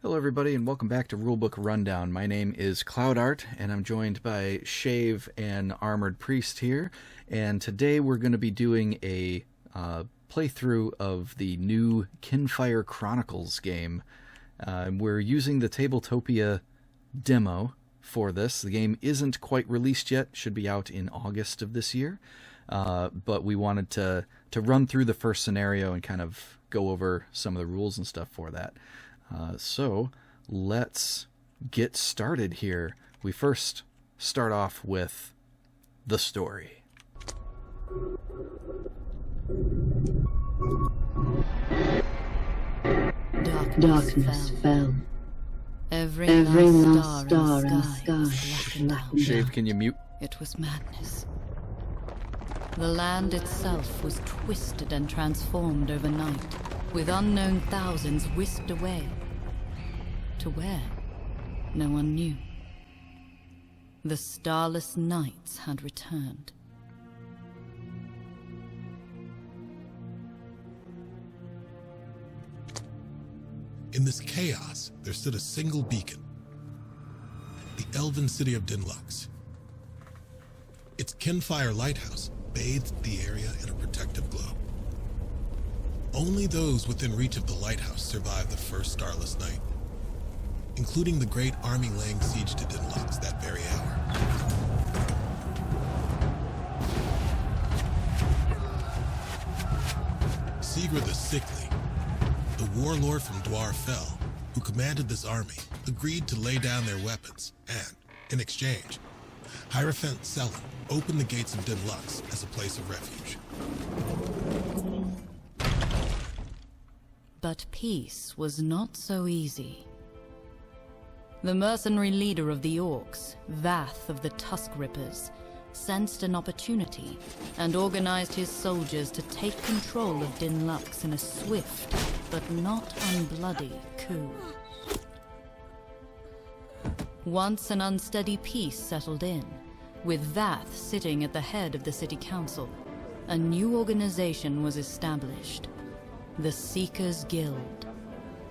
Hello everybody and welcome back to Rulebook Rundown. My name is CloudArt and I'm joined by Shave and Armored Priest here. And today we're going to be doing a playthrough of the new Kinfire Chronicles game. We're using the Tabletopia demo for this. The game isn't quite released yet, should be out in August of this year. But we wanted to run through the first scenario and kind of go over some of the rules and stuff for that. So let's get started here. We first start off with the story. Darkness fell. Every last star in the sky was blackened out. Shave, can you mute? It was madness. The land itself was twisted and transformed overnight, with unknown thousands whisked away. To where? No one knew. The starless nights had returned. In this chaos, there stood a single beacon. The elven city of Dinlux. Its Kinfire lighthouse bathed the area in a protective glow. Only those within reach of the lighthouse survived the first starless night, including the great army laying siege to Dinlux that very hour. Sigurd the Sickly, the warlord from Dwar Fell, who commanded this army, agreed to lay down their weapons and, in exchange, Hierophant Selin opened the gates of Dinlux as a place of refuge. But peace was not so easy. The mercenary leader of the Orcs, Vath of the Tusk Rippers, sensed an opportunity and organized his soldiers to take control of Dinlux in a swift but not unbloody coup. Once an unsteady peace settled in, with Vath sitting at the head of the city council, a new organization was established, the Seekers Guild.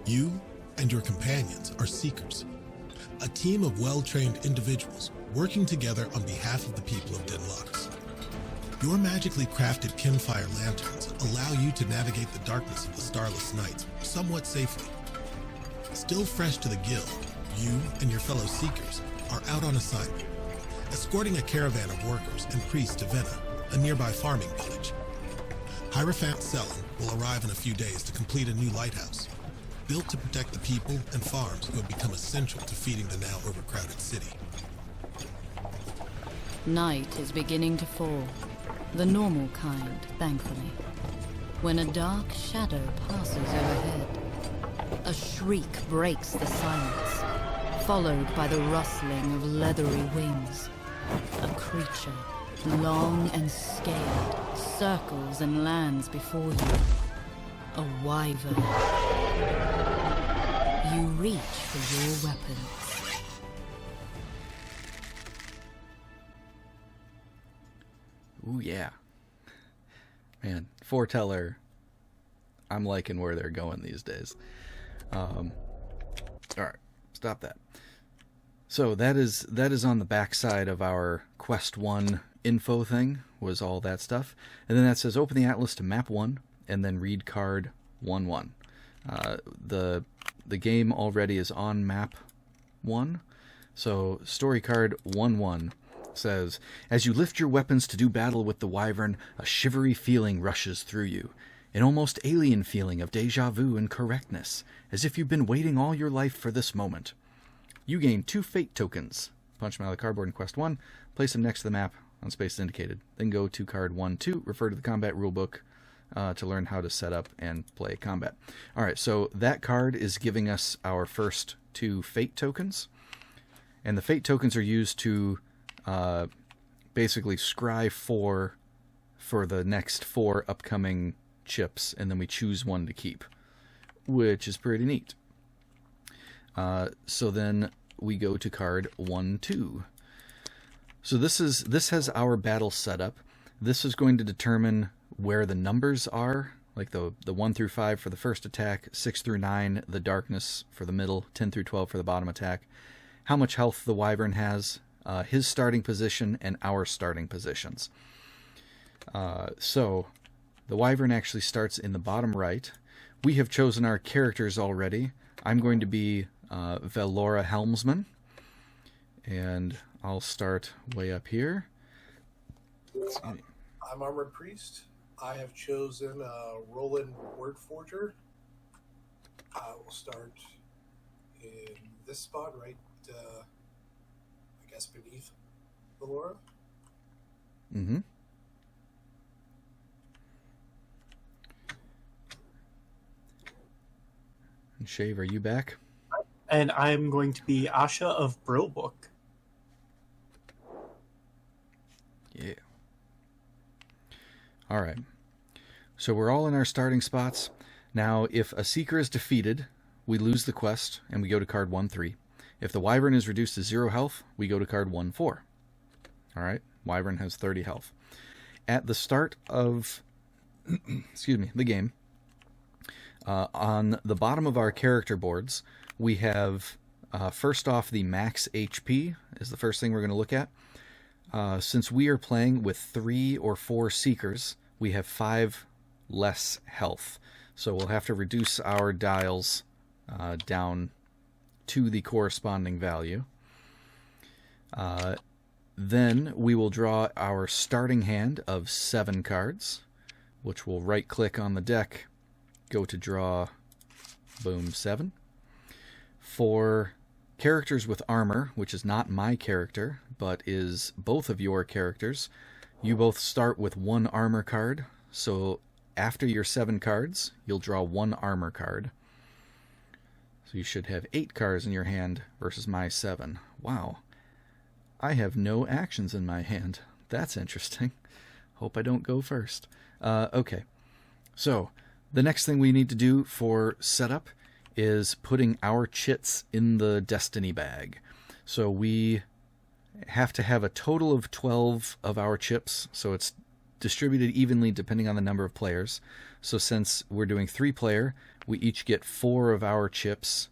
You and your companions are Seekers, a team of well-trained individuals working together on behalf of the people of Dinlux. Your magically crafted Kinfire lanterns allow you to navigate the darkness of the starless nights somewhat safely. Still fresh to the guild, you and your fellow Seekers are out on assignment, escorting a caravan of workers and priests to Venna, a nearby farming village. Hierophant Selin will arrive in a few days to complete a new lighthouse, built to protect the people and farms who have become essential to feeding the now overcrowded city. Night is beginning to fall, the normal kind, thankfully, when a dark shadow passes overhead. A shriek breaks the silence, followed by the rustling of leathery wings. A creature, long and scaled, circles and lands before you. A wyvern. You reach for your weapons. Ooh, yeah. Man, Foreteller, I'm liking where they're going these days. Alright, stop that. So that is on the backside of our Quest 1 info thing, was all that stuff. And then that says open the atlas to map 1, and then read card 1-1. The game already is on map 1, so story card 1-1 says, as you lift your weapons to do battle with the wyvern, a shivery feeling rushes through you. An almost alien feeling of deja vu and correctness, as if you've been waiting all your life for this moment. You gain 2 fate tokens. Punch them out of the cardboard in Quest 1, place them next to the map on space indicated. Then go to card 1-2, refer to the combat rulebook to learn how to set up and play combat. Alright, so that card is giving us our first 2 fate tokens. And the fate tokens are used to basically scry 4 for the next 4 upcoming chips, and then we choose one to keep, which is pretty neat. So then we go to card 1-2. So this has our battle setup. This is going to determine where the numbers are like the 1 through 5 for the first attack, 6 through 9, the darkness for the middle, 10 through 12 for the bottom attack, how much health the wyvern has, his starting position, and our starting positions. So the wyvern actually starts in the bottom right. We have chosen our characters already. I'm going to be Velora Helmsman, and I'll start way up here. I'm Armored Priest. I have chosen Roland Wordforger. I will start in this spot, right, I guess beneath Velora. Mm-hmm. And Shave, are you back? And I'm going to be Asha of Brillbook. Yeah. All right. So we're all in our starting spots. Now, if a Seeker is defeated, we lose the quest, and we go to card 1-3. If the Wyvern is reduced to 0 health, we go to card 1-4. All right? Wyvern has 30 health. At the start of the game, on the bottom of our character boards, we have, first off, the max HP is the first thing we're going to look at. Since we are playing with 3 or 4 Seekers, we have 5 less health. So we'll have to reduce our dials down to the corresponding value. Then we will draw our starting hand of 7 cards, which will right-click on the deck, go to draw, boom, 7. For characters with armor, which is not my character, but is both of your characters, you both start with 1 armor card. So after your 7 cards, you'll draw 1 armor card. So you should have 8 cards in your hand versus my 7. Wow. I have no actions in my hand. That's interesting. Hope I don't go first. Okay. So the next thing we need to do for setup is putting our chits in the destiny bag. So we have to have a total of 12 of our chips, so it's distributed evenly depending on the number of players. So since we're doing 3-player, we each get 4 of our chips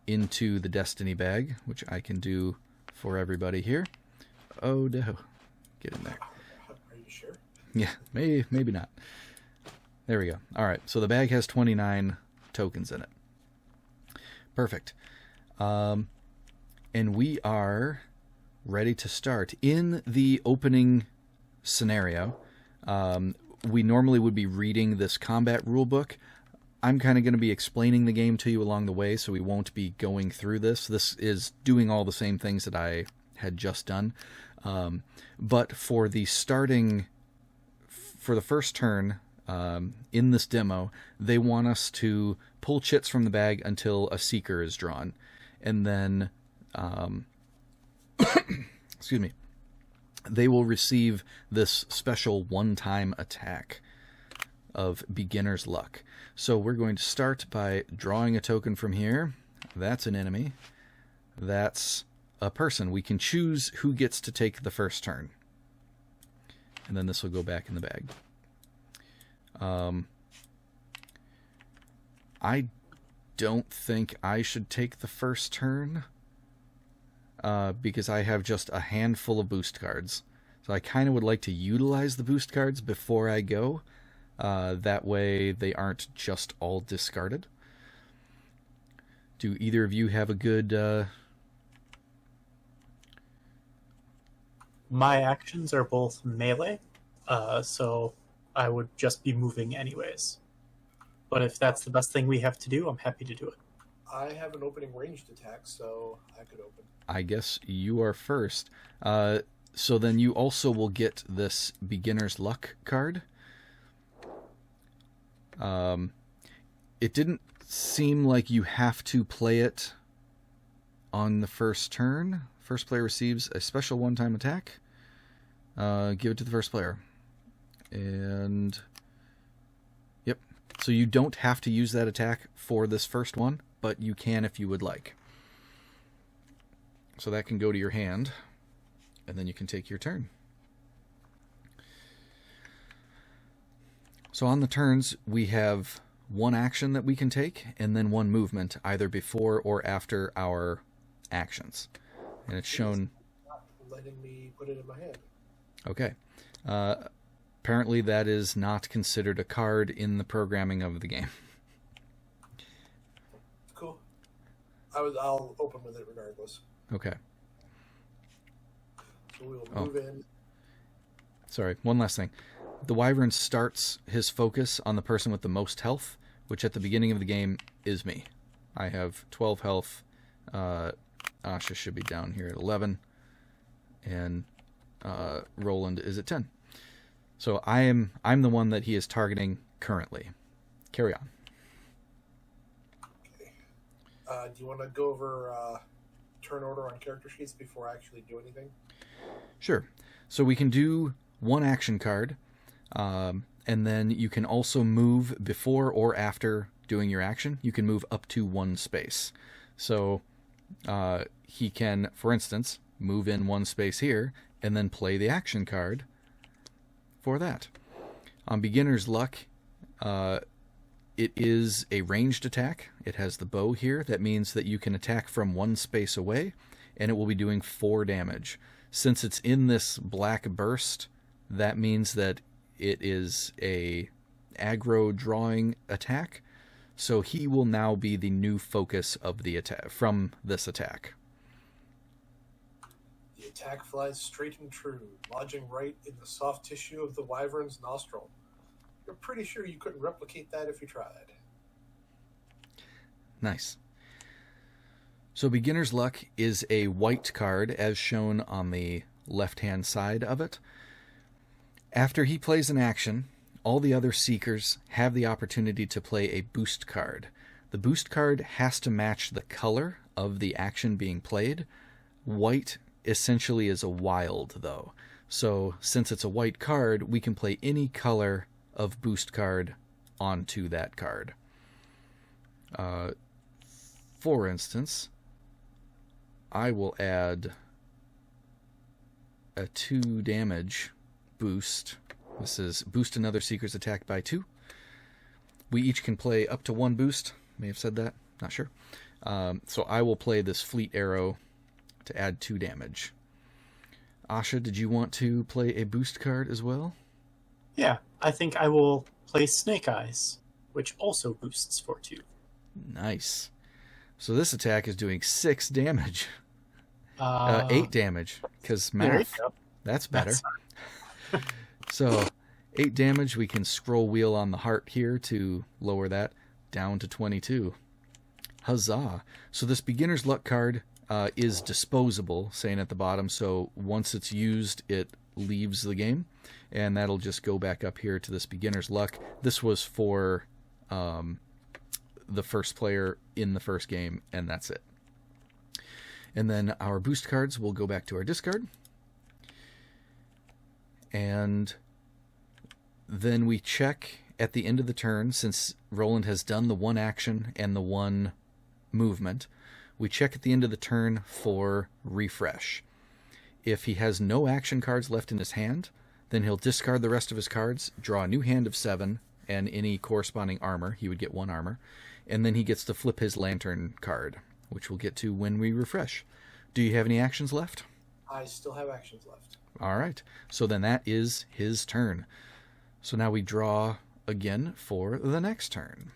into the destiny bag, which I can do for everybody here. Oh no. Get in there. Are you sure? Yeah, maybe not. There we go. All right, so the bag has 29 tokens in it. Perfect. And we are ready to start. In the opening scenario, we normally would be reading this combat rulebook. I'm kind of going to be explaining the game to you along the way, so we won't be going through this. This is doing all the same things that I had just done. But for the first turn, in this demo, they want us to pull chits from the bag until a Seeker is drawn. And then, excuse me, they will receive this special one-time attack of Beginner's Luck. So we're going to start by drawing a token from here. That's an enemy. That's a person. We can choose who gets to take the first turn. And then this will go back in the bag. I don't think I should take the first turn because I have just a handful of boost cards. So I kind of would like to utilize the boost cards before I go. That way they aren't just all discarded. Do either of you have a good... My actions are both melee, so I would just be moving anyways. But if that's the best thing we have to do, I'm happy to do it. I have an opening ranged attack, so I could open. I guess you are first. So then you also will get this Beginner's Luck card. It didn't seem like you have to play it on the first turn. First player receives a special one-time attack. Give it to the first player. And... yep. So you don't have to use that attack for this first one, but you can if you would like. So that can go to your hand, and then you can take your turn. So on the turns, we have one action that we can take, and then one movement, either before or after our actions. And it's shown... Not letting me put it in my hand. Okay. Apparently that is not considered a card in the programming of the game. Cool. I'll open with it regardless. Okay. So we will move in. Sorry, one last thing. The Wyvern starts his focus on the person with the most health, which at the beginning of the game is me. I have 12 health. Asha should be down here at 11. And Roland is at 10. So I'm the one that he is targeting currently. Carry on. Okay. Do you want to go over turn order on character sheets before I actually do anything? Sure. So we can do one action card, and then you can also move before or after doing your action. You can move up to one space. So he can, for instance, move in one space here and then play the action card for that. On Beginner's Luck, it is a ranged attack. It has the bow here. That means that you can attack from one space away, and it will be doing 4 damage. Since it's in this black burst, that means that it is a aggro drawing attack. So he will now be the new focus of the attack from this attack. The attack flies straight and true, lodging right in the soft tissue of the wyvern's nostril. You're pretty sure you couldn't replicate that if you tried. Nice. So Beginner's Luck is a white card, as shown on the left-hand side of it. After he plays an action, all the other Seekers have the opportunity to play a boost card. The boost card has to match the color of the action being played. White essentially is a wild, though. So since it's a white card, we can play any color of boost card onto that card. For instance, I will add a 2 damage boost. This is boost another Seeker's attack by 2. We each can play up to 1 boost. May have said that, not sure. So I will play this Fleet Arrow to add 2 damage. Asha, did you want to play a boost card as well? Yeah, I think I will play Snake Eyes, which also boosts for 2. Nice. So this attack is doing 6 damage. 8 damage, because There you math. go. That's better. So 8 damage. We can scroll wheel on the heart here to lower that down to 22. Huzzah. So this Beginner's Luck card is disposable, saying at the bottom. So once it's used, it leaves the game. And that'll just go back up here to this Beginner's Luck. This was for the first player in the first game, and that's it. And then our boost cards will go back to our discard. And then we check at the end of the turn, since Roland has done the 1 action and the 1 movement, we check at the end of the turn for refresh. If he has no action cards left in his hand, then he'll discard the rest of his cards, draw a new hand of 7, and any corresponding armor. He would get 1 armor. And then he gets to flip his lantern card, which we'll get to when we refresh. Do you have any actions left? I still have actions left. All right. So then that is his turn. So now we draw again for the next turn.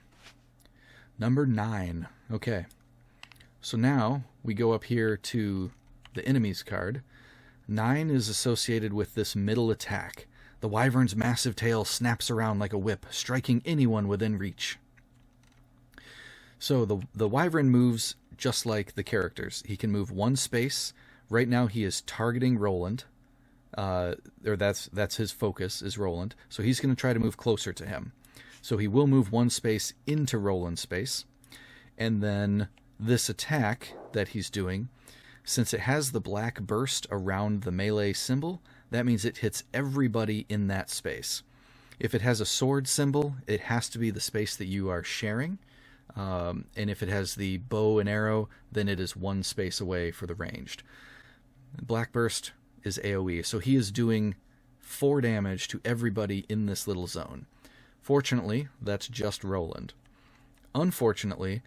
Number 9. Okay. So now we go up here to the enemy's card. 9 is associated with this middle attack. The wyvern's massive tail snaps around like a whip, striking anyone within reach. So the wyvern moves just like the characters. He can move 1 space. Right now he is targeting Roland. Or that's his focus, is Roland. So he's going to try to move closer to him. So he will move 1 space into Roland's space. And then this attack that he's doing, since it has the black burst around the melee symbol, that means it hits everybody in that space. If it has a sword symbol, it has to be the space that you are sharing. And if it has the bow and arrow, then it is 1 space away for the ranged. Black burst is AoE, so he is doing 4 damage to everybody in this little zone. Fortunately, that's just Roland. Unfortunately,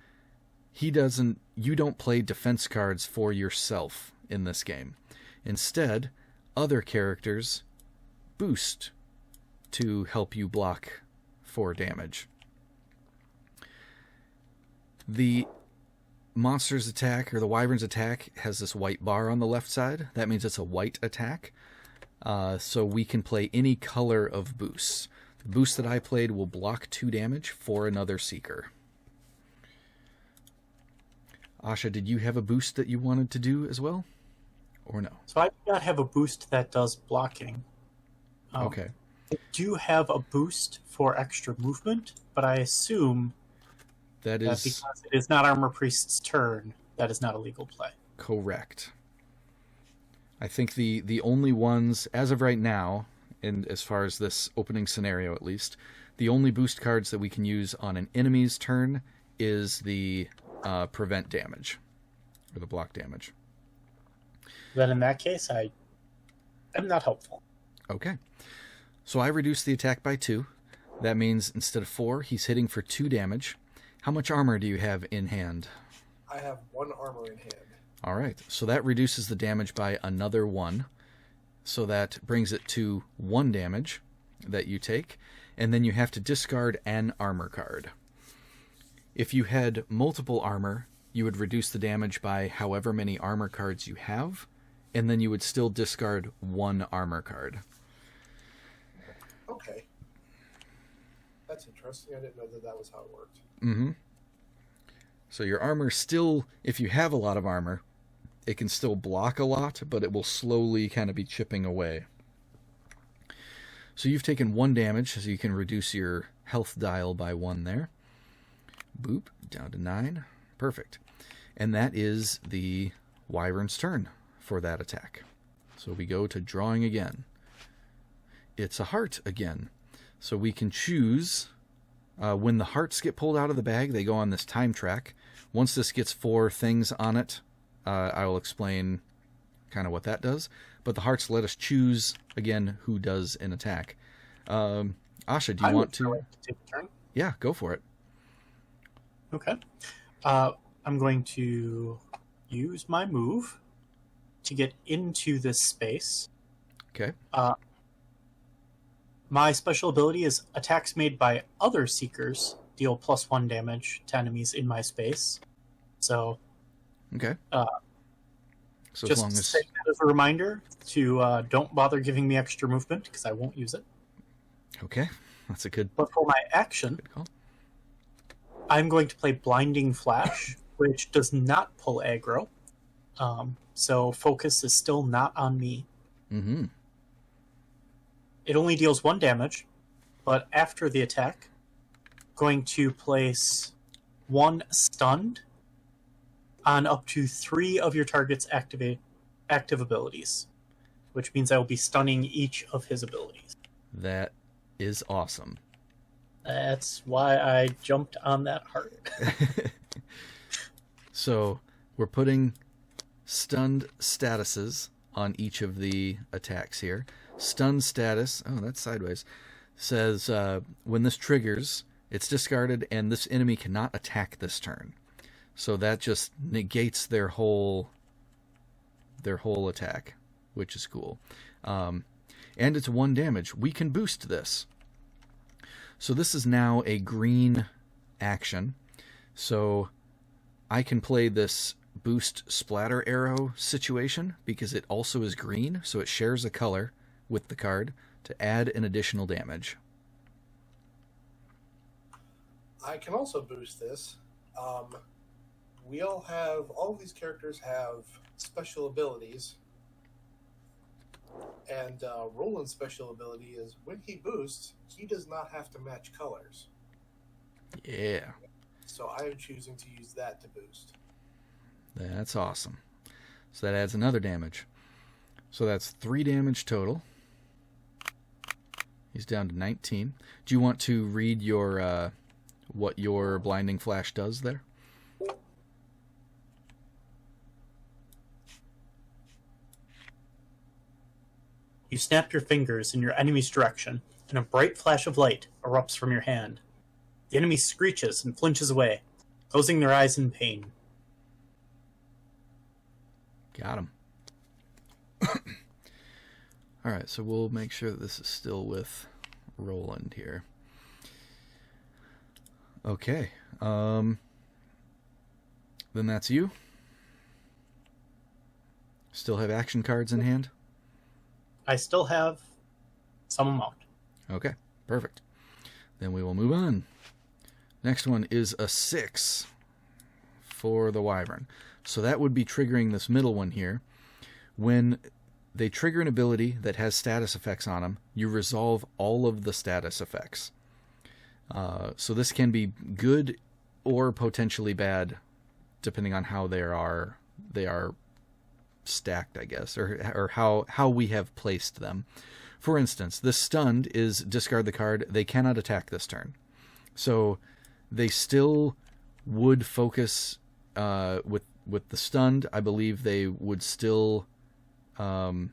you don't play defense cards for yourself in this game. Instead, other characters boost to help you block 4 damage. The monster's attack, or the wyvern's attack, has this white bar on the left side. That means it's a white attack. So we can play any color of boosts. The boost that I played will block 2 damage for another seeker. Asha, did you have a boost that you wanted to do as well? Or no? So I do not have a boost that does blocking. Okay. I do have a boost for extra movement, but I assume That that is because it is not Armor Priest's turn, that is not a legal play. correct. I think the only ones, as of right now, and as far as this opening scenario at least, the only boost cards that we can use on an enemy's turn is the prevent damage, or the block damage. Then in that case, I am not helpful. Okay. So I reduced the attack by 2. That means instead of 4, he's hitting for 2 damage. How much armor do you have in hand? I have 1 armor in hand. All right. So that reduces the damage by another 1. So that brings it to 1 damage that you take. And then you have to discard an armor card. If you had multiple armor, you would reduce the damage by however many armor cards you have. And then you would still discard 1 armor card. Okay. That's interesting. I didn't know that was how it worked. Mm-hmm. So your armor still, if you have a lot of armor, it can still block a lot, but it will slowly kind of be chipping away. So you've taken 1 damage, so you can reduce your health dial by 1 there. Boop, down to 9. Perfect. And that is the wyvern's turn for that attack. So we go to drawing again. It's a heart again. So we can choose, when the hearts get pulled out of the bag, they go on this time track. Once this gets 4 things on it, I will explain kind of what that does. But the hearts let us choose, again, who does an attack. Asha, do you want to? Take a turn. Yeah, go for it. Okay. I'm going to use my move to get into this space. Okay. My special ability is attacks made by other seekers deal +1 damage to enemies in my space. So, Okay. So as just long as say that as a reminder to don't bother giving me extra movement because I won't use it. okay, that's a good But for my action, call. I'm going to play Blinding Flash, which does not pull aggro. So focus is still not on me. Mm-hmm. It only deals 1 damage, but after the attack, going to place 1 stunned on up to 3 of your target's active abilities, which means I will be stunning each of his abilities. That is awesome. That's why I jumped on that heart. So we're putting stunned statuses on each of the attacks here. Stun status, oh, that's sideways, says when this triggers, it's discarded and this enemy cannot attack this turn. So that just negates their whole attack, which is cool. And it's 1 damage. We can boost this. So this is now a green action. So I can play this boost splatter arrow situation because it also is green, so it shares a color with the card to add an additional damage. I can also boost this. All of these characters have special abilities. And Roland's special ability is when he boosts, he does not have to match colors. Yeah. So I am choosing to use that to boost. That's awesome. So that adds another damage. So that's 3 damage total. He's down to 19. Do you want to read your what your blinding flash does there? You snap your fingers in your enemy's direction, and a bright flash of light erupts from your hand. The enemy screeches and flinches away, closing their eyes in pain. Got him. All right, so we'll make sure that this is still with Roland here. Okay. Then that's you. Still have action cards in hand? I still have some amount. Okay, perfect. Then we will move on. Next one is a 6 for the Wyvern. So that would be triggering this middle one here. When they trigger an ability that has status effects on them, you resolve all of the status effects. So this can be good or potentially bad, depending on how they are stacked, I guess, or how we have placed them. For instance, this stunned is discard the card. They cannot attack this turn. So they still would focus with the stunned. I believe they would still do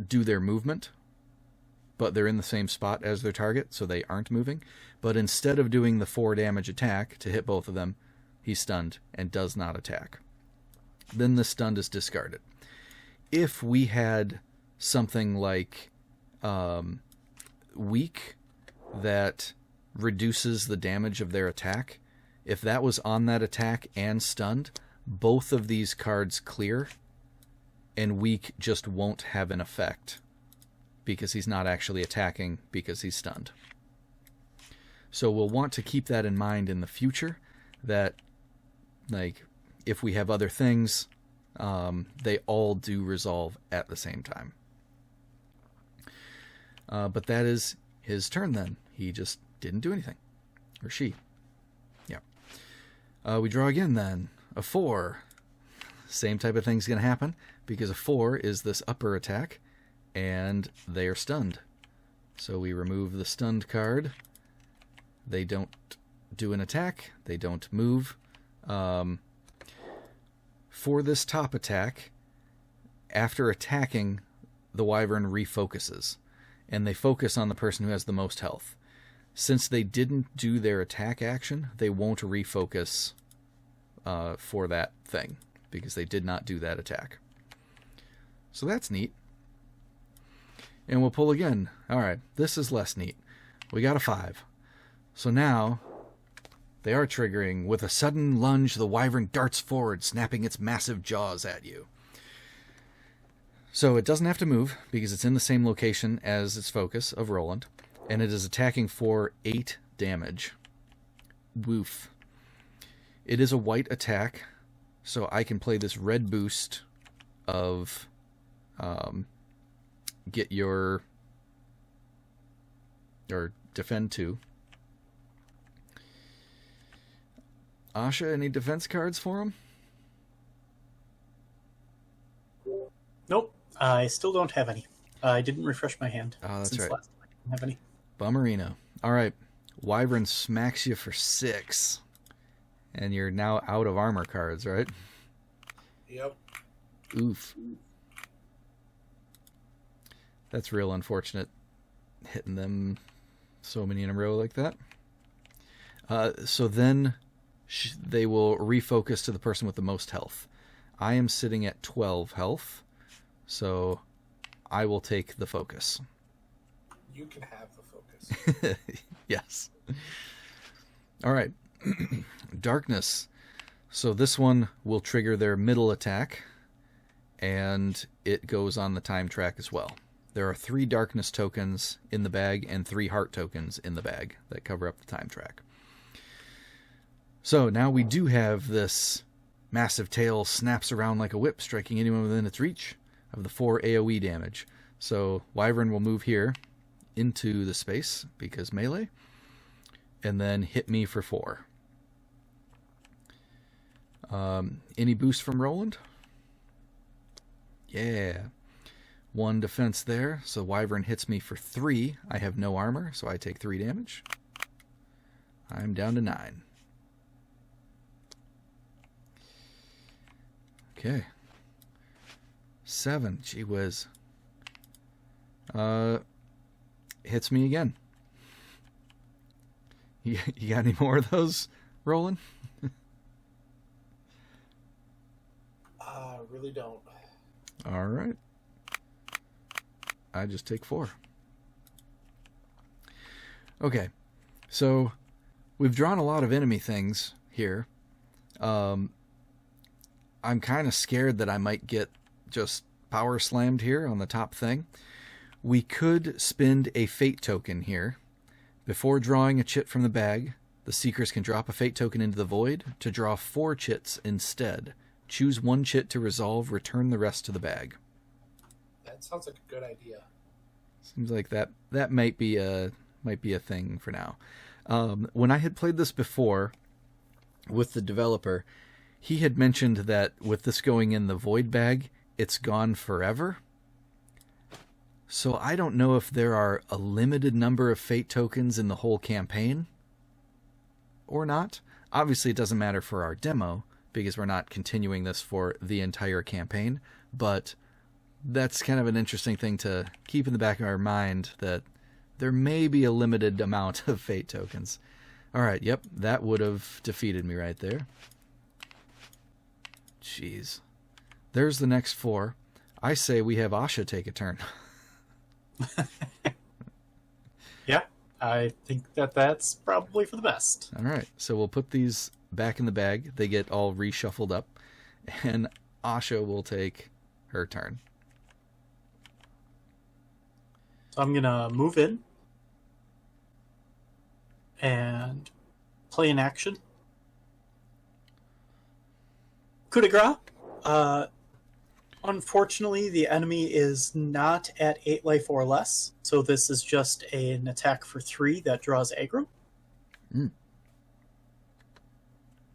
their movement, but they're in the same spot as their target, so they aren't moving. But instead of doing the 4 damage attack to hit both of them, he's stunned and does not attack. Then the stunned is discarded. If we had something like weak that reduces the damage of their attack, if that was on that attack and stunned, both of these cards clear, and weak just won't have an effect because he's not actually attacking because he's stunned. So we'll want to keep that in mind in the future, that like if we have other things, they all do resolve at the same time. But that is his turn then. He just didn't do anything. Or she. Yeah. We draw again then. A 4. Same type of thing's going to happen, because a 4 is this upper attack, and they are stunned. So we remove the stunned card. They don't do an attack. They don't move. For this top attack, after attacking, the Wyvern refocuses, and they focus on the person who has the most health. Since they didn't do their attack action, they won't refocus for that thing, because they did not do that attack. So that's neat. And we'll pull again. Alright, this is less neat. We got a 5. So now, they are triggering. With a sudden lunge, the Wyvern darts forward, snapping its massive jaws at you. So it doesn't have to move, because it's in the same location as its focus of Roland, and it is attacking for 8 damage. Woof. It is a white attack, so I can play this red boost of get your or defend 2. Asha, any defense cards for him? Nope, I still don't have any. I didn't refresh my hand. Oh, that's since right. Last time. I didn't have any. Bummerino. All right, Wyvern smacks you for 6, and you're now out of armor cards, right? Yep. Oof. That's real unfortunate, hitting them so many in a row like that. So then they will refocus to the person with the most health. I am sitting at 12 health, so I will take the focus. You can have the focus. Yes. All right. Darkness. So this one will trigger their middle attack, and it goes on the time track as well. There are 3 darkness tokens in the bag and 3 heart tokens in the bag that cover up the time track. So now we do have this massive tail snaps around like a whip, striking anyone within its reach of the 4 AoE damage. So Wyvern will move here into the space because melee, and then hit me for 4. Any boost from Roland? Yeah. 1 defense there, so Wyvern hits me for 3. I have no armor, so I take 3 damage. I'm down to 9. Okay. 7. Gee whiz. Hits me again. You got any more of those rolling? Really don't. All right. I just take 4. Okay. So we've drawn a lot of enemy things here. I'm kind of scared that I might get just power slammed here on the top thing. We could spend a fate token here. Before drawing a chit from the bag, the seekers can drop a fate token into the void to draw 4 chits instead. Choose 1 chit to resolve, return the rest to the bag. That sounds like a good idea. Seems like that might be a thing for now. When I had played this before with the developer, he had mentioned that with this going in the void bag, it's gone forever. So I don't know if there are a limited number of fate tokens in the whole campaign or not. Obviously, it doesn't matter for our demo because we're not continuing this for the entire campaign, but that's kind of an interesting thing to keep in the back of our mind, that there may be a limited amount of fate tokens. All right, yep, that would have defeated me right there. Jeez. There's the next 4. I say we have Asha take a turn. Yeah, I think that's probably for the best. All right, so we'll put these back in the bag. They get all reshuffled up, and Asha will take her turn. So I'm going to move in and play an action. Coup de grace. Unfortunately, the enemy is not at 8 life or less, so this is just an attack for 3 that draws aggro.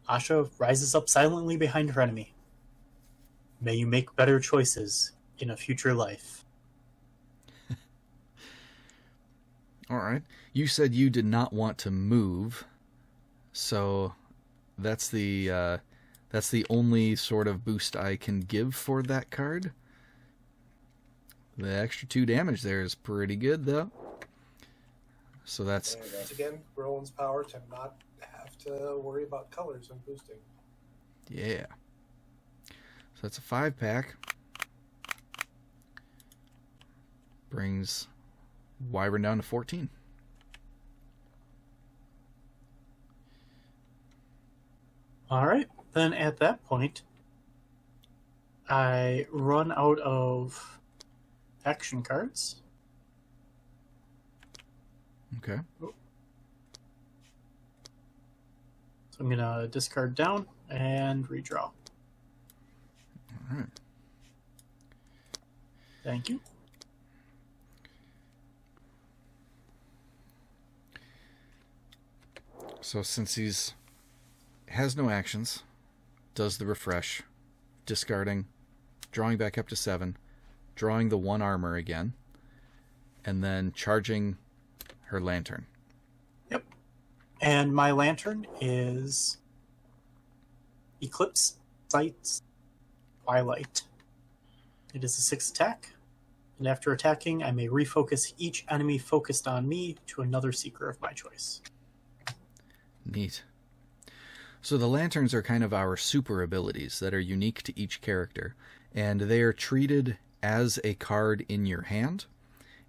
Asha rises up silently behind her enemy. May you make better choices in a future life. All right. You said you did not want to move, so that's the only sort of boost I can give for that card. The extra 2 damage there is pretty good, though. So that's... And once again, Roland's power to not have to worry about colors and boosting. Yeah. So that's a 5-pack. Brings Wyvern down to 14. All right. Then at that point, I run out of action cards. Okay. So I'm going to discard down and redraw. All right. Thank you. So since he's has no actions, does the refresh, discarding, drawing back up to 7, drawing the 1 armor again, and then charging her lantern. Yep. And my lantern is Eclipse Sights Twilight. It is a 6 attack, and after attacking, I may refocus each enemy focused on me to another seeker of my choice. Neat. So the lanterns are kind of our super abilities that are unique to each character, and they are treated as a card in your hand,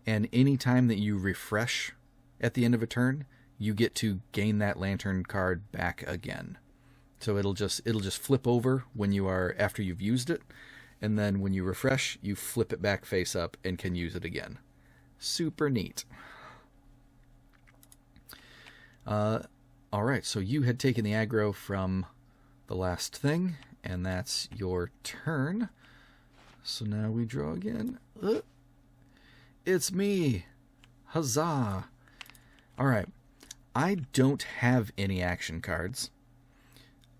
and any time that you refresh at the end of a turn, you get to gain that lantern card back again. So it'll just flip over when you are after you've used it, and then when you refresh, you flip it back face up and can use it again. Super neat. All right, so you had taken the aggro from the last thing, and that's your turn. So now we draw again. It's me. Huzzah. All right. I don't have any action cards.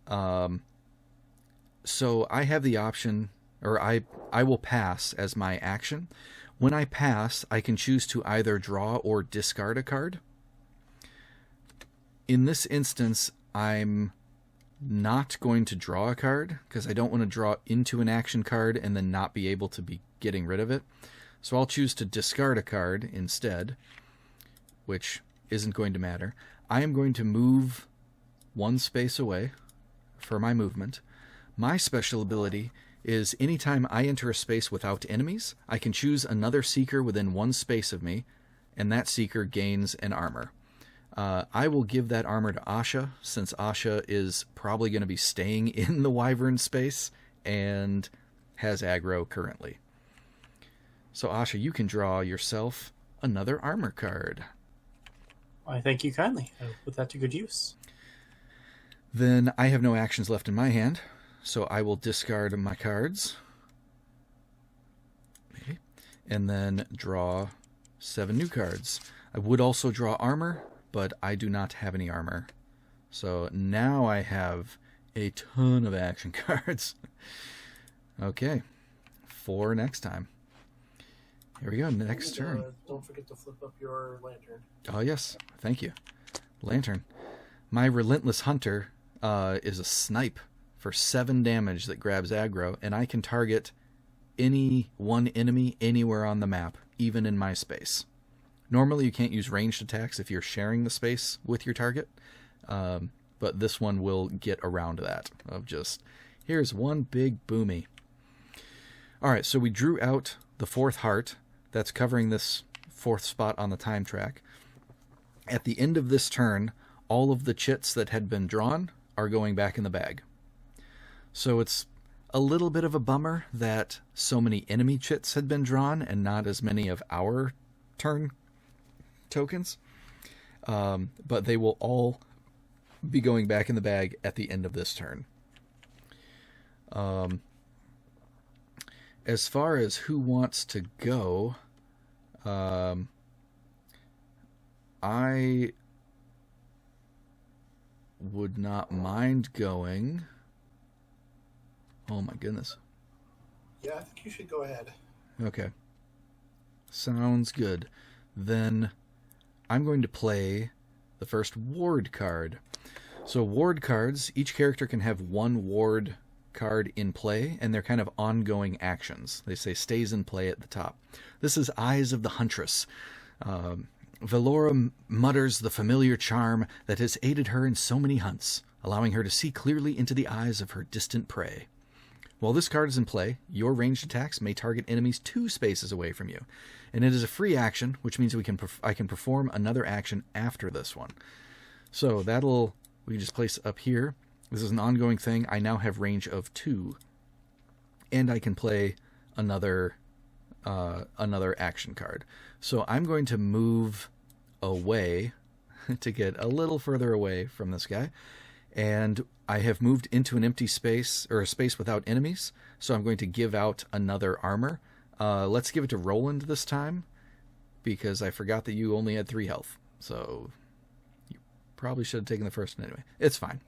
So I have the option, or I will pass as my action. When I pass, I can choose to either draw or discard a card. In this instance, I'm not going to draw a card because I don't want to draw into an action card and then not be able to be getting rid of it. So I'll choose to discard a card instead, which isn't going to matter. I am going to move 1 space away for my movement. My special ability is anytime I enter a space without enemies, I can choose another Seeker within 1 space of me, and that Seeker gains an armor. I will give that armor to Asha, since Asha is probably going to be staying in the Wyvern space and has aggro currently. So Asha, you can draw yourself another armor card. I thank you kindly. I will put that to good use. Then I have no actions left in my hand, so I will discard my cards. Maybe. And then draw 7 new cards. I would also draw armor, but I do not have any armor. So now I have a ton of action cards. Okay. 4 next time. Here we go, next turn. Don't forget to flip up your lantern. Oh, yes. Thank you. Lantern. My Relentless Hunter is a snipe for 7 damage that grabs aggro, and I can target any one enemy anywhere on the map, even in my space. Normally, you can't use ranged attacks if you're sharing the space with your target, but this one will get around that, of just, here's one big boomy. All right, so we drew out the 4th heart. That's covering this 4th spot on the time track. At the end of this turn, all of the chits that had been drawn are going back in the bag. So it's a little bit of a bummer that so many enemy chits had been drawn and not as many of our turn tokens. But they will all be going back in the bag at the end of this turn. As far as who wants to go, I would not mind going. Oh my goodness. Yeah, I think you should go ahead. Okay. Sounds good. Then I'm going to play the first ward card. So ward cards, each character can have 1 ward card in play, and they're kind of ongoing actions. They say stays in play at the top. This is Eyes of the Huntress. Valora mutters the familiar charm that has aided her in so many hunts, allowing her to see clearly into the eyes of her distant prey. While this card is in play, your ranged attacks may target enemies 2 spaces away from you, and it is a free action, which means I can perform another action after this one. So we can just place up here. This is an ongoing thing. I now have range of 2, and I can play another action card. So I'm going to move away to get a little further away from this guy. And I have moved into an empty space, or a space without enemies, so I'm going to give out another armor. Let's give it to Roland this time, because I forgot that you only had 3 health. So you probably should have taken the first one anyway. It's fine.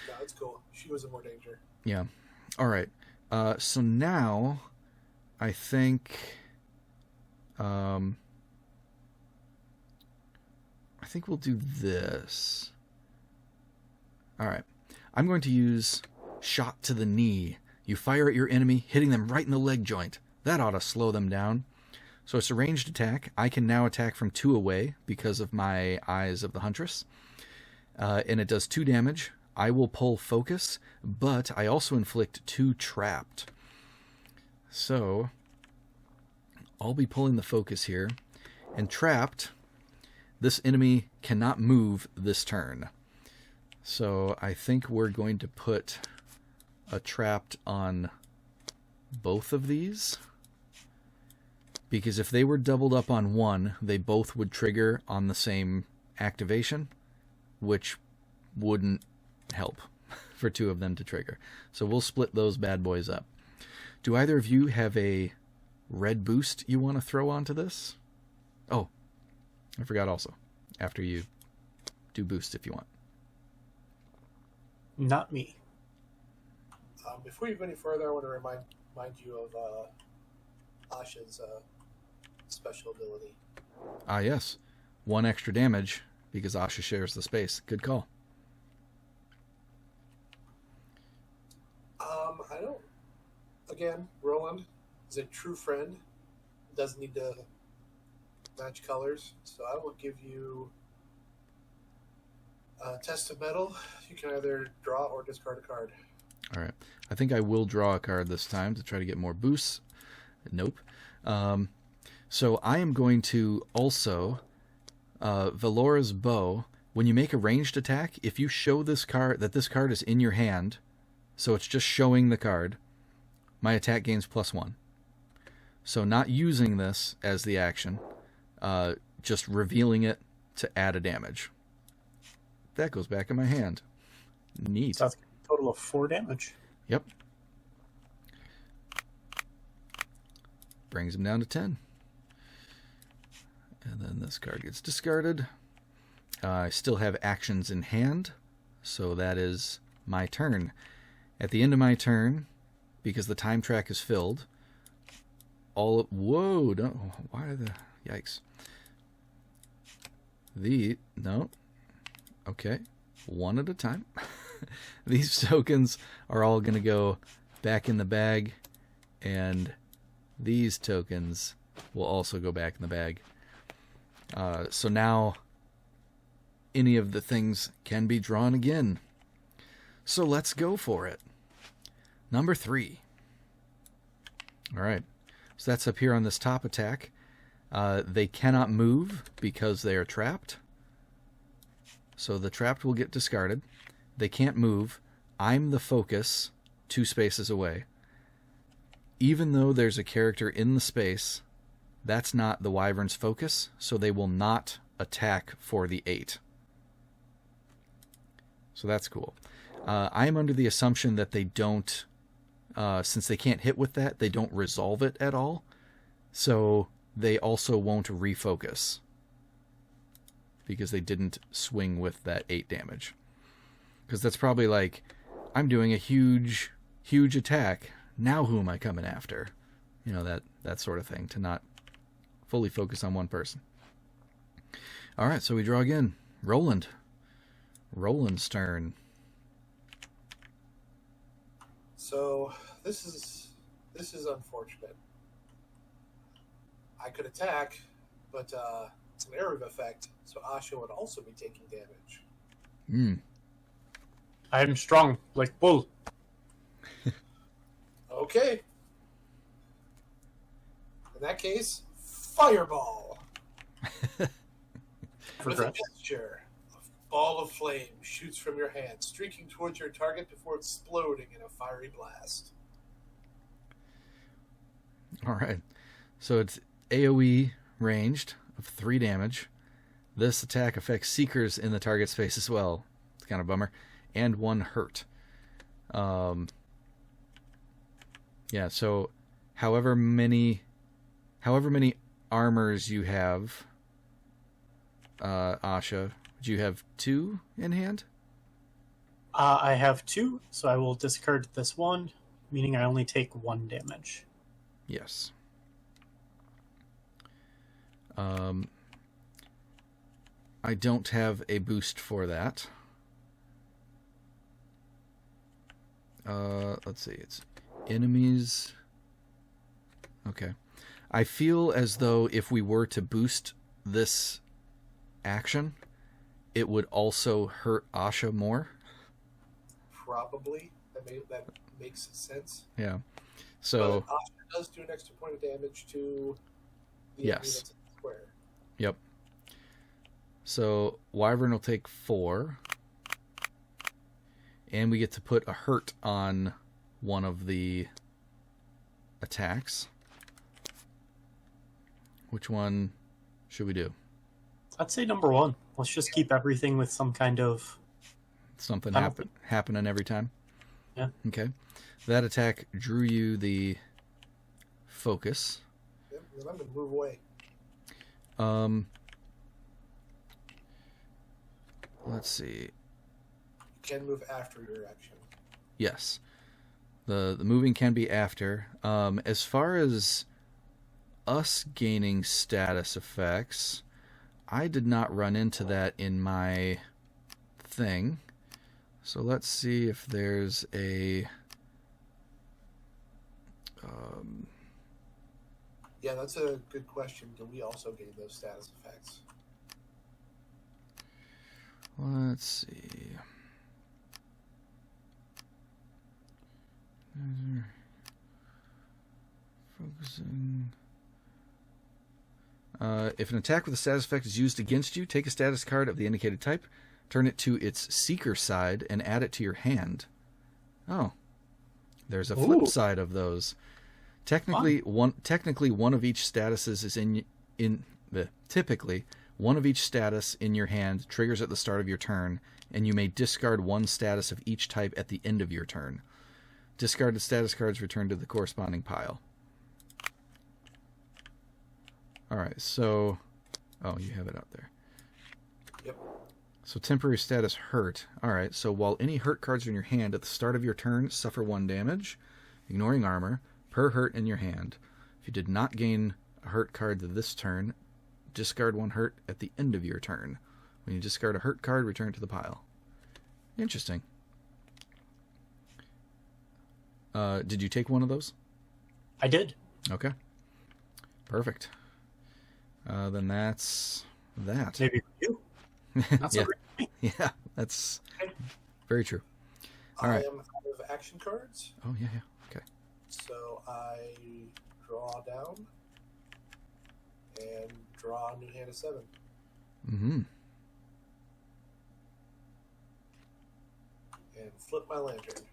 No, it's cool. She was in more danger. Yeah. All right. So now I think we'll do this. All right. I'm going to use Shot to the Knee. You fire at your enemy, hitting them right in the leg joint. That ought to slow them down. So it's a ranged attack. I can now attack from 2 away because of my Eyes of the Huntress. And it does 2 damage. I will pull Focus, but I also inflict 2 Trapped. So I'll be pulling the Focus here. And Trapped, this enemy cannot move this turn. So I think we're going to put a Trapped on both of these. Because if they were doubled up on one, they both would trigger on the same activation, which wouldn't help for 2 of them to trigger. So we'll split those bad boys up. Do either of you have a red boost you want to throw onto this? Oh, I forgot also. After you do boost if you want. Not me. Before you go any further, I want to remind you of Asha's special ability. Ah, yes. 1 extra damage because Asha shares the space. Good call. I don't. Again, Roland is a true friend. doesn't need to match colors. So I will give you a test of metal. You can either draw or discard a card. All right. I think I will draw a card this time to try to get more boosts. Nope. So I am going to also Velora's Bow. When you make a ranged attack, if you show this card that this card is in your hand, so it's just showing the card, my attack gains +1. So not using this as the action, just revealing it to add a damage. That goes back in my hand. Neat. So that's a total of 4 damage. Yep. Brings him down to 10. And then this card gets discarded. I still have actions in hand, so that is my turn. At the end of my turn, because the time track is filled, whoa, no, why the, yikes. No, okay, one at a time. These tokens are all going to go back in the bag, and these tokens will also go back in the bag. So now any of the things can be drawn again. So let's go for it. Number 3. All right. So that's up here on this top attack. They cannot move because they are trapped. So the trapped will get discarded. They can't move. I'm the focus 2 spaces away. Even though there's a character in the space, that's not the Wyvern's focus, so they will not attack for the 8. So that's cool. I'm under the assumption that they don't, since they can't hit with that, they don't resolve it at all. So they also won't refocus because they didn't swing with that 8 damage. Because that's probably like, I'm doing a huge attack. Now who am I coming after? You know, that sort of thing, to not fully focus on one person. All right, so we draw again. Roland's turn. So this is unfortunate. I could attack, but it's an area of effect, so Asha would also be taking damage. I am strong, like bull. Okay. In that case, fireball. With a gesture, a ball of flame shoots from your hand, streaking towards your target before exploding in a fiery blast. All right. So it's AoE ranged of 3 damage. This attack affects seekers in the target space as well. It's kind of a bummer. And 1 hurt. Yeah, so however many armors you have, Asha, do you have 2 in hand? I have 2, so I will discard this 1, meaning I only take 1 damage. Yes. I don't have a boost for that. Let's see, it's enemies. Okay. I feel as though if we were to boost this action, it would also hurt Asha more. Probably. That makes sense. Yeah. So but Asha does do an extra point of damage to the enemy that's in the square. Yep. So Wyvern will take 4. And we get to put a hurt on one of the attacks. Which one should we do? I'd say number 1. Let's just keep everything with some kind of something penalty. happening every time? Yeah. Okay. That attack drew you the focus. Yep, then I'm going to move away. Let's see. You can move after your action. Yes. The moving can be after. As far as us gaining status effects, I did not run into that in my thing. So let's see if there's a... Yeah, that's a good question. Do we also gain those status effects? Let's see. Focusing. If an attack with a status effect is used against you, take a status card of the indicated type, turn it to its seeker side, and add it to your hand. Oh. There's a flip side of those. Technically, one of each statuses is typically one of each status in your hand triggers at the start of your turn, and you may discard one status of each type at the end of your turn. Discarded status cards return to the corresponding pile. All right, so you have it out there. Yep. So temporary status hurt. All right, so while any hurt cards are in your hand at the start of your turn suffer 1 damage, ignoring armor, per hurt in your hand. If you did not gain a hurt card this turn, discard 1 hurt at the end of your turn. When you discard a hurt card, return it to the pile. Interesting. Did you take one of those? I did. Okay. Perfect. Then that's that. Maybe you. Not so Yeah. great. Yeah, that's very true. All right. I am out of action cards, Oh, yeah. Okay. so I draw down and draw a new hand of 7. Mm-hmm. And flip my lantern.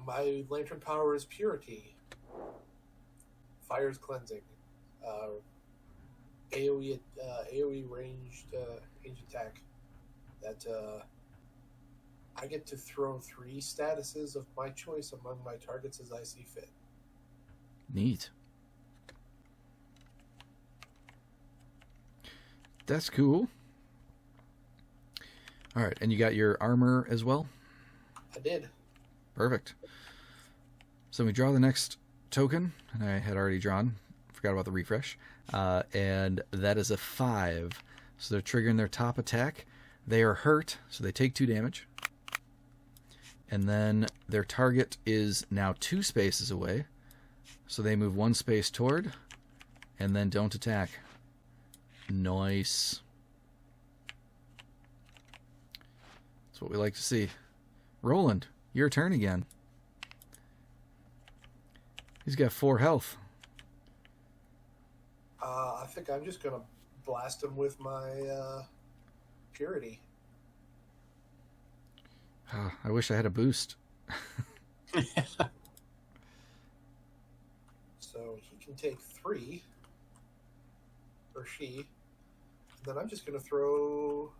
My lantern power is purity. Fire's cleansing. AoE ranged attack. That I get to throw 3 statuses of my choice among my targets as I see fit. Neat. That's cool. All right, and you got your armor as well? I did. Perfect. So we draw the next token, and I had already drawn. Forgot about the refresh. And that is a 5. So they're triggering their top attack. They are hurt, so they take 2 damage. And then their target is now 2 spaces away. So they move 1 space toward, and then don't attack. Nice. That's what we like to see. Roland, your turn again. He's got 4 health. I think I'm just gonna blast him with my purity. I wish I had a boost. So he can take 3, or she, and then I'm just gonna throw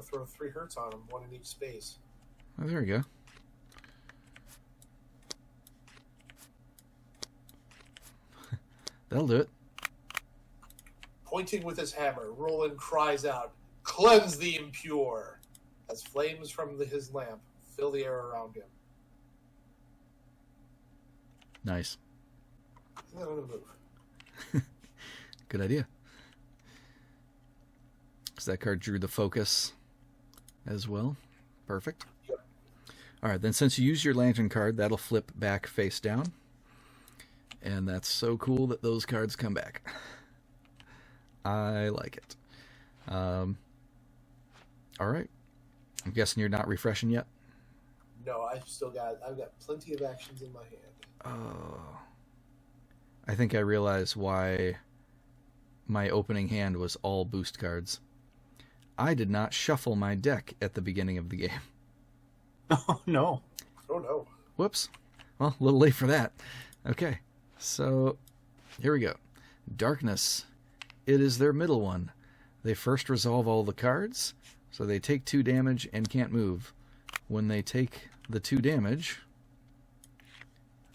3 hurts on him, 1 in each space. Oh, there we go. That'll do it. Pointing with his hammer, Roland cries out, "Cleanse the impure!" as flames from his lamp fill the air around him. Nice. And then I'm gonna move. Good idea. So that card drew the focus as well. Perfect. Yep. All right, then since you use your lantern card, that'll flip back face down. And that's so cool that those cards come back. I like it. All right. I'm guessing you're not refreshing yet? No, I've got plenty of actions in my hand. Oh. I think I realize why my opening hand was all boost cards. I did not shuffle my deck at the beginning of the game. Oh, no. Oh no. Whoops. Well, a little late for that. Okay. So, here we go. Darkness. It is their middle one. They first resolve all the cards, so they take 2 damage and can't move. When they take the 2 damage,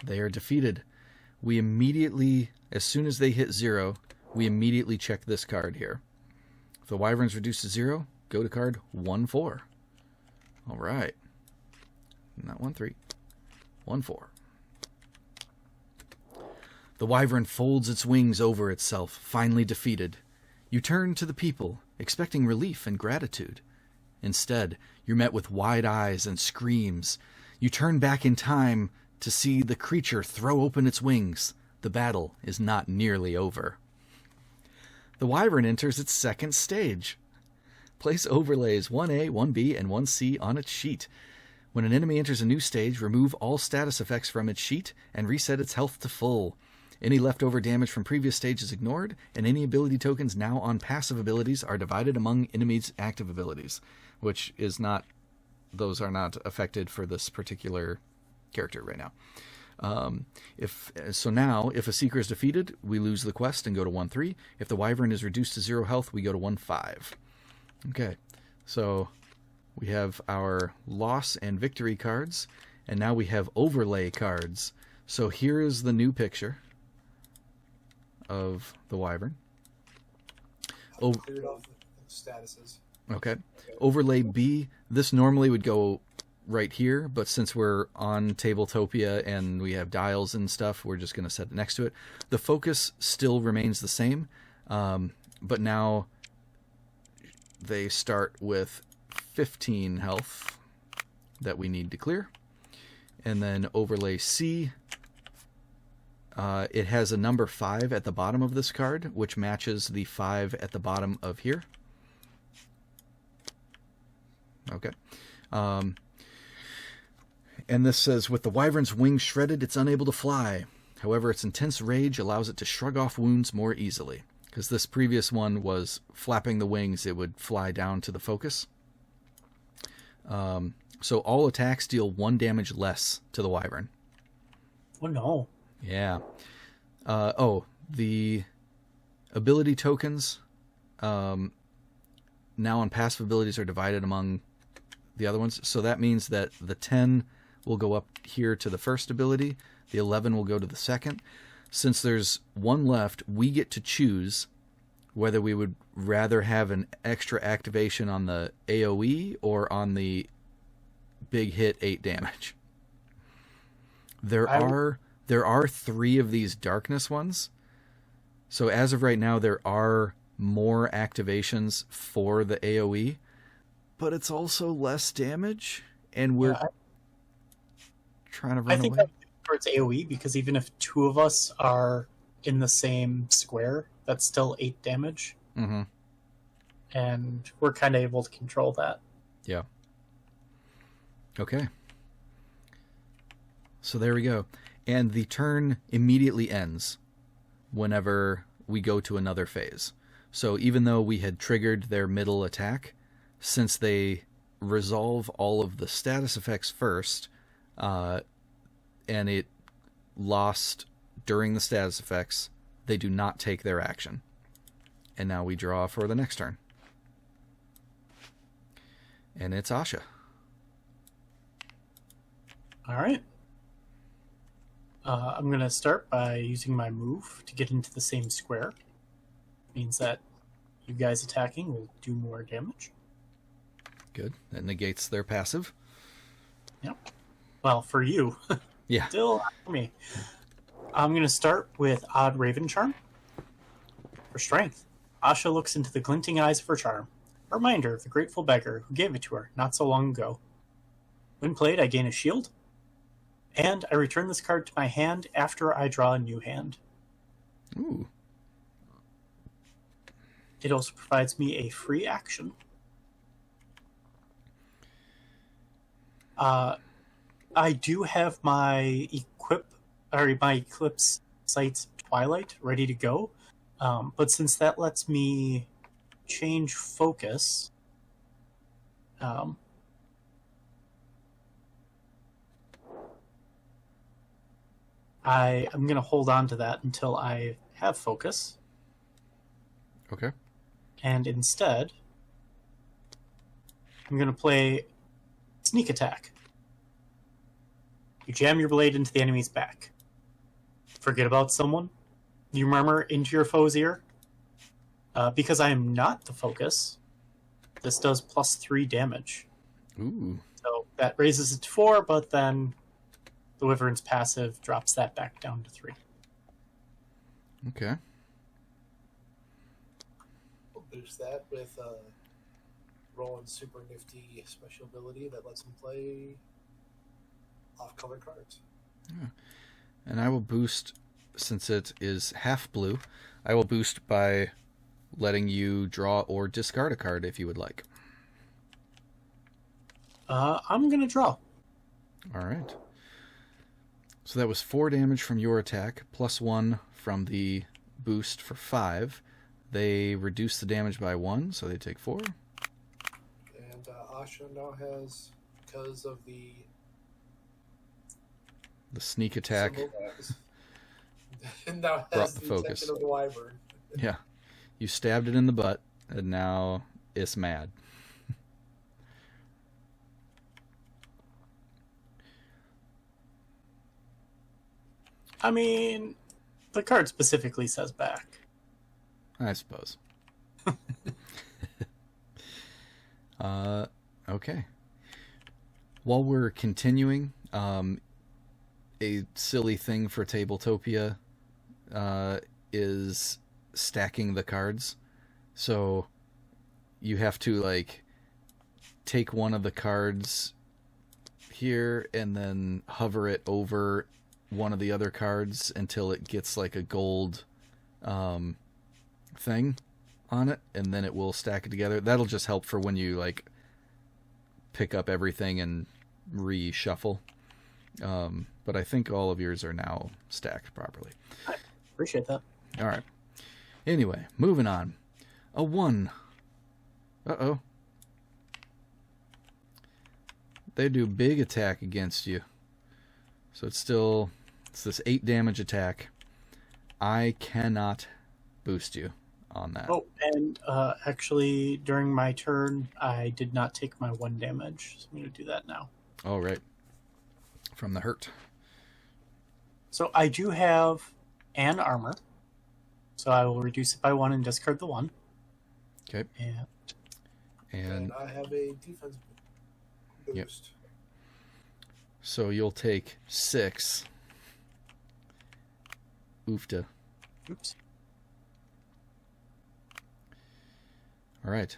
they are defeated. We immediately, as soon as they hit 0, we immediately check this card here. If the Wyvern's reduced to 0, go to card 1-4. All right. Not 1-3. 1-4. The Wyvern folds its wings over itself, finally defeated. You turn to the people, expecting relief and gratitude. Instead, you're met with wide eyes and screams. You turn back in time to see the creature throw open its wings. The battle is not nearly over. The Wyvern enters its second stage. Place overlays 1A, 1B, and 1C on its sheet. When an enemy enters a new stage, remove all status effects from its sheet and reset its health to full. Any leftover damage from previous stage is ignored, and any ability tokens now on passive abilities are divided among enemies' active abilities, which is not... those are not affected for this particular character right now. If a Seeker is defeated, we lose the quest and go to 1-3. If the Wyvern is reduced to 0 health, we go to 1-5. Okay, so we have our loss and victory cards, and now we have overlay cards. So here is the new picture of the Wyvern. Cleared off the statuses. Okay. Overlay B, this normally would go right here, but since we're on Tabletopia and we have dials and stuff, we're just going to set it next to it. The focus still remains the same, but now they start with 15 health that we need to clear. And then overlay C, it has a number 5 at the bottom of this card, which matches the 5 at the bottom of here. Okay. And this says, with the Wyvern's wings shredded, it's unable to fly. However, its intense rage allows it to shrug off wounds more easily. Because this previous one was flapping the wings, it would fly down to the focus. So all attacks deal 1 damage less to the Wyvern. Oh, no. Yeah. The ability tokens now on passive abilities are divided among the other ones. So that means that the 10 will go up here to the first ability. The 11 will go to the second. Since there's 1 left, we get to choose whether we would rather have an extra activation on the AoE or on the big hit 8 damage. There are 3 of these darkness ones. So as of right now, there are more activations for the AoE, but it's also less damage, and we're trying to run away. I think I'm towards AoE, because even if 2 of us are in the same square, that's still 8 damage. Mm-hmm. And we're kind of able to control that. Yeah. Okay. So there we go. And the turn immediately ends whenever we go to another phase. So even though we had triggered their middle attack, since they resolve all of the status effects first, and it lost during the status effects, they do not take their action. And now we draw for the next turn. And it's Asha. All right. I'm going to start by using my move to get into the same square. Means that you guys attacking will do more damage. Good. That negates their passive. Yep. Well, for you. Yeah. Still not for me. I'm going to start with Odd Raven Charm. For strength, Asha looks into the glinting eyes of her charm. A reminder of the grateful beggar who gave it to her not so long ago. When played, I gain a shield. And I return this card to my hand after I draw a new hand. Ooh. It also provides me a free action. I do have my Eclipse Sight's Twilight ready to go, but since that lets me change focus, I'm going to hold on to that until I have focus. Okay. And instead, I'm going to play Sneak Attack. You jam your blade into the enemy's back. Forget about someone. You murmur into your foe's ear. Because I am not the focus, this does +3 damage. Ooh. So that raises it to 4, but then the Wyvern's passive drops that back down to 3. Okay. We'll boost that with Roland's super nifty special ability that lets him play off-color cards. And I will boost, since it is half blue, I will boost by letting you draw or discard a card if you would like. I'm going to draw. All right. So that was 4 damage from your attack, plus 1 from the boost for 5. They reduce the damage by 1, so they take 4. And Asha now has, because of the sneak attack. And now Brought has the the focus. attention of the wyvern. Yeah. You stabbed it in the butt, and now it's mad. I mean, the card specifically says back. I suppose. Okay. While we're continuing, a silly thing for Tabletopia is stacking the cards. So you have to, like, take one of the cards here and then hover it over one of the other cards until it gets, like, a gold thing on it, and then it will stack it together. That'll just help for when you, like, pick up everything and reshuffle. But I think all of yours are now stacked properly. I appreciate that. All right. Anyway, moving on. A 1. Uh-oh. They do big attack against you. So it's this 8 damage attack. I cannot boost you on that. Oh, and actually, during my turn, I did not take my 1 damage. So I'm going to do that now. Oh, right. From the hurt. So I do have an armor. So I will reduce it by 1 and discard the 1. Okay. And And I have a defense boost. Yep. So you'll take 6. Oofta. Oops. All right.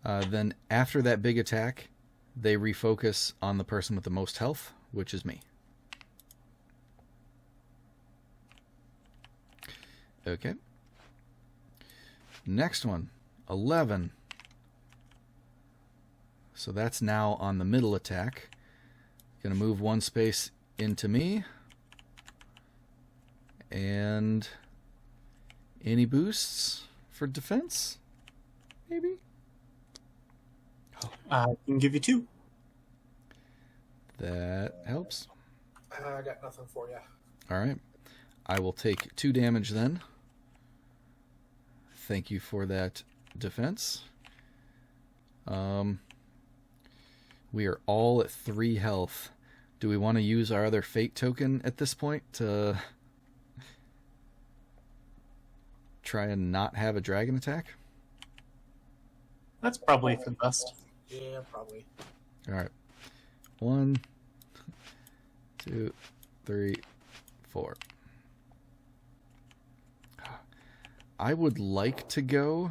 Then after that big attack, they refocus on the person with the most health, which is me. Okay. Next one, 11. So that's now on the middle attack. Gonna move 1 space into me. And any boosts for defense? Maybe? I can give you 2. That helps. I got nothing for you. All right. I will take 2 damage then. Thank you for that defense. We are all at 3 health. Do we want to use our other fate token at this point to try and not have a dragon attack? That's probably for the best. Yeah, probably. All right. 1, 2, 3, 4. I would like to go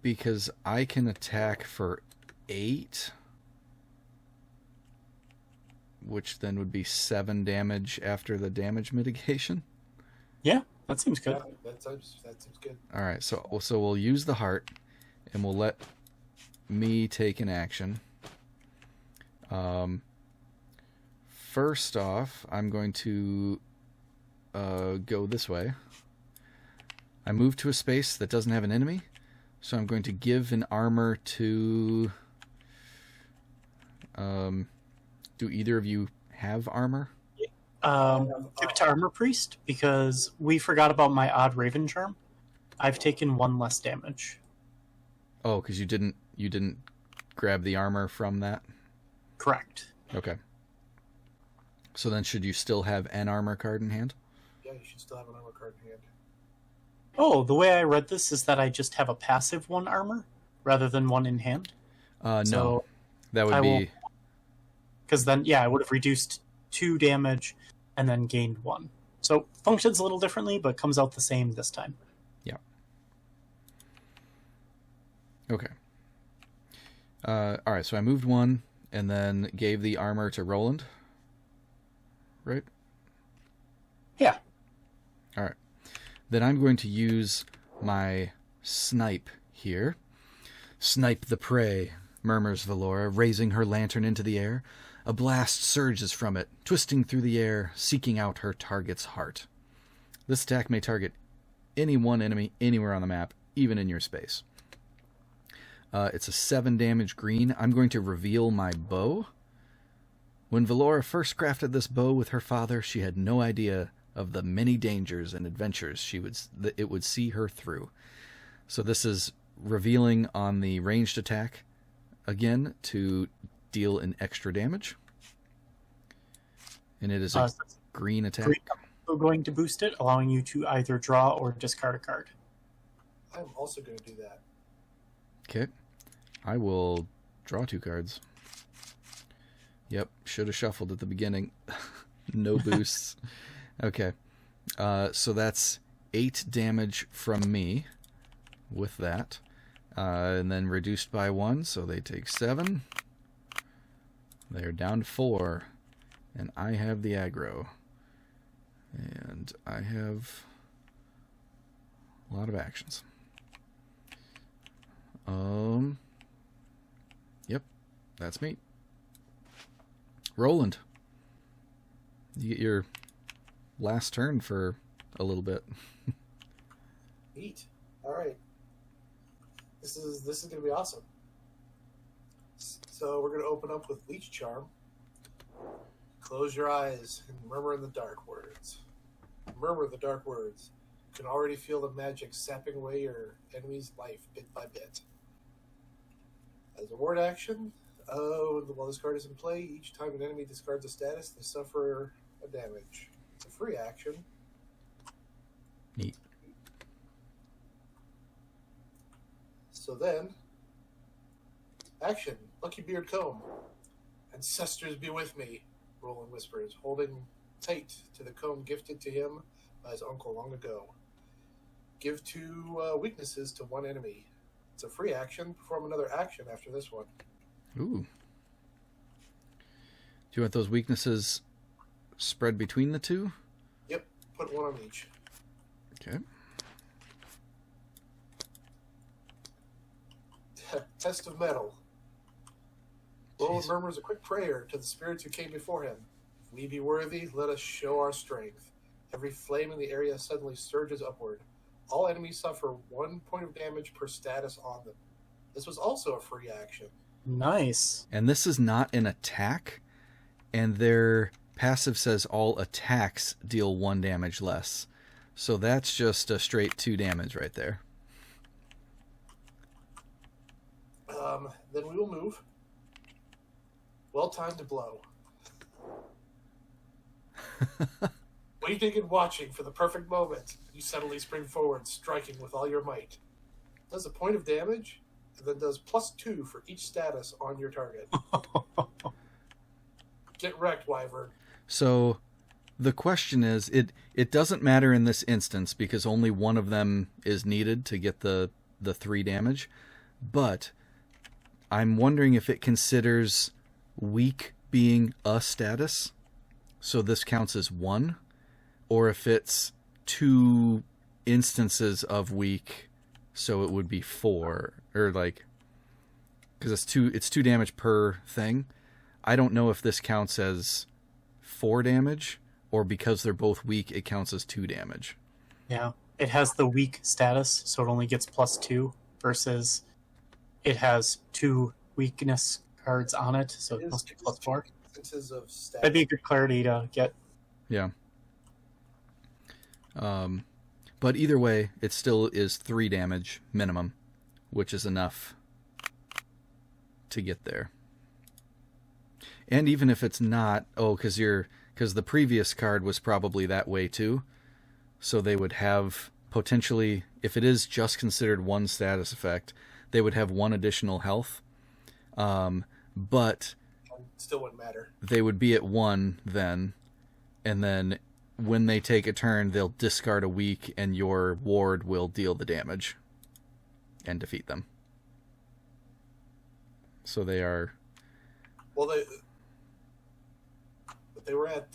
because I can attack for 8, which then would be 7 damage after the damage mitigation. Yeah, that seems good. Yeah, that seems good. All right, so we'll use the heart, and we'll let me take an action. First off, I'm going to go this way. I move to a space that doesn't have an enemy, so I'm going to give an armor to... do either of you have armor? Give it to Armor Priest, because we forgot about my Odd Raven Charm. I've taken 1 less damage. Oh, because you didn't grab the armor from that? Correct. Okay. So then should you still have an armor card in hand? Yeah, you should still have an armor card in hand. Oh, the way I read this is that I just have a passive 1 armor rather than 1 in hand. No. So That would I be... Because then, yeah, I would have reduced 2 damage and then gained 1. So functions a little differently, but comes out the same this time. Yeah. Okay. All right, so I moved 1 and then gave the armor to Roland. Right? Yeah. All right. Then I'm going to use my snipe here. Snipe the prey, murmurs Valora, raising her lantern into the air. A blast surges from it, twisting through the air, seeking out her target's heart. This attack may target any one enemy anywhere on the map, even in your space. It's a 7 damage green. I'm going to reveal my bow. When Valora first crafted this bow with her father, she had no idea of the many dangers and adventures it would see her through. So this is revealing on the ranged attack again to deal an extra damage. And it is a green attack. Green also going to boost it, allowing you to either draw or discard a card. I'm also going to do that. Okay. I will draw 2 cards. Yep, should have shuffled at the beginning. No boosts. Okay. So that's 8 damage from me with that. And then reduced by 1, so they take 7. They're down to 4. And I have the aggro. And I have a lot of actions. Yep, that's me. Roland, you get your last turn for a little bit. Neat. All right. This is going to be awesome. So we're going to open up with Leech Charm. Close your eyes and murmur in the dark words. Murmur the dark words. You can already feel the magic sapping away your enemy's life bit by bit. As a ward action, while this card is in play, each time an enemy discards a status, they suffer a damage. It's a free action. Neat. So then, action, Lucky Beard Comb. Ancestors be with me, Roland whispers, holding tight to the comb gifted to him by his uncle long ago. Give 2 weaknesses to 1 enemy. It's a free action. Perform another action after this one. Ooh. Do you want those weaknesses spread between the 2? Yep, put 1 on each. Okay. Test of Metal. Roland murmurs a quick prayer to the spirits who came before him. If we be worthy, let us show our strength. Every flame in the area suddenly surges upward. All enemies suffer 1 point of damage per status on them. This was also a free action. Nice. And this is not an attack, and their passive says all attacks deal 1 damage less. So that's just a straight 2 damage right there. Then we will move. Well timed to blow. Waiting and watching for the perfect moment, you suddenly spring forward, striking with all your might. Does a point of damage, and then does +2 for each status on your target. Get wrecked, Wyvern. So the question is, it doesn't matter in this instance because only one of them is needed to get the 3 damage, but I'm wondering if it considers weak being a status, so this counts as 1, or if it's 2 instances of weak, so it would be 4, or like, because it's 2 damage per thing. I don't know if this counts as 4 damage, or because they're both weak, it counts as 2 damage. Yeah, it has the weak status, so it only gets +2, versus it has 2 weakness cards on it, so it must be +4. Instances of status. That'd be a good clarity to get. Yeah. But either way, it still is 3 damage minimum, which is enough to get there. And even if it's not, because the previous card was probably that way too, so they would have potentially, if it is just considered 1 status effect, they would have 1 additional health, but still wouldn't matter. They would be at 1 then, and then when they take a turn, they'll discard a weak, and your ward will deal the damage and defeat them. So they are. Well, they were at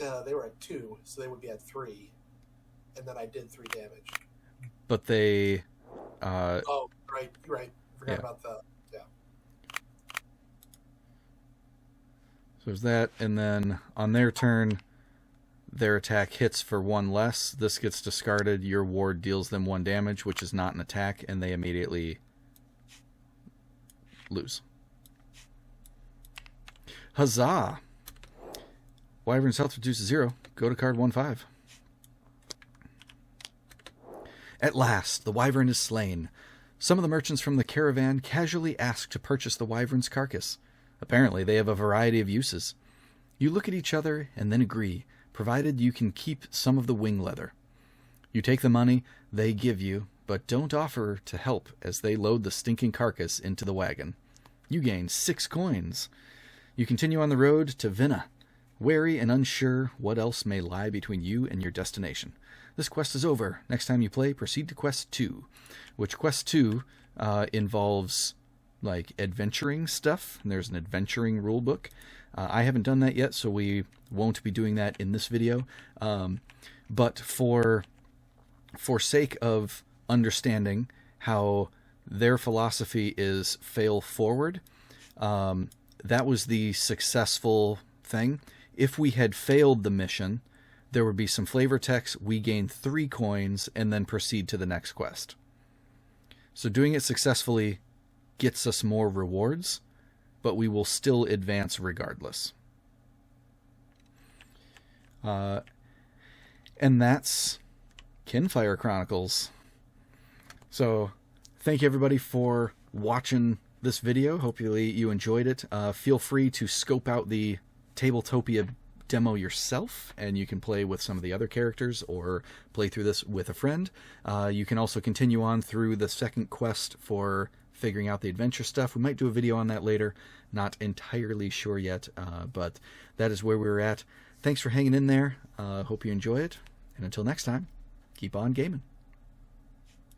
2, so they would be at 3. and then I did 3 damage. But they... Oh, right. You're right. Forgot Yeah. about the... Yeah. So there's that, and then on their turn, their attack hits for 1 less. This gets discarded. Your ward deals them 1 damage, which is not an attack, and they immediately lose. Huzzah! Wyvern's health reduced to 0. Go to card 1/5. At last, the wyvern is slain. Some of the merchants from the caravan casually ask to purchase the wyvern's carcass. Apparently, they have a variety of uses. You look at each other and then agree, provided you can keep some of the wing leather. You take the money they give you, but don't offer to help as they load the stinking carcass into the wagon. You gain 6 coins. You continue on the road to Vinna, wary and unsure what else may lie between you and your destination. This quest is over. Next time you play, proceed to Quest 2, which Quest 2 involves like adventuring stuff. And there's an adventuring rule book. I haven't done that yet, so we won't be doing that in this video. But for sake of understanding how their philosophy is fail forward, that was the successful thing. If we had failed the mission, there would be some flavor text, we gain 3 coins, and then proceed to the next quest. So doing it successfully gets us more rewards, but we will still advance regardless. And that's Kinfire Chronicles. So thank you everybody for watching this video. Hopefully you enjoyed it. Feel free to scope out the Tabletopia demo yourself, and you can play with some of the other characters or play through this with a friend. You can also continue on through the second quest for figuring out the adventure stuff. We might do a video on that later. Not entirely sure yet, but that is where we're at. Thanks for hanging in there. Hope you enjoy it, and until next time, keep on gaming.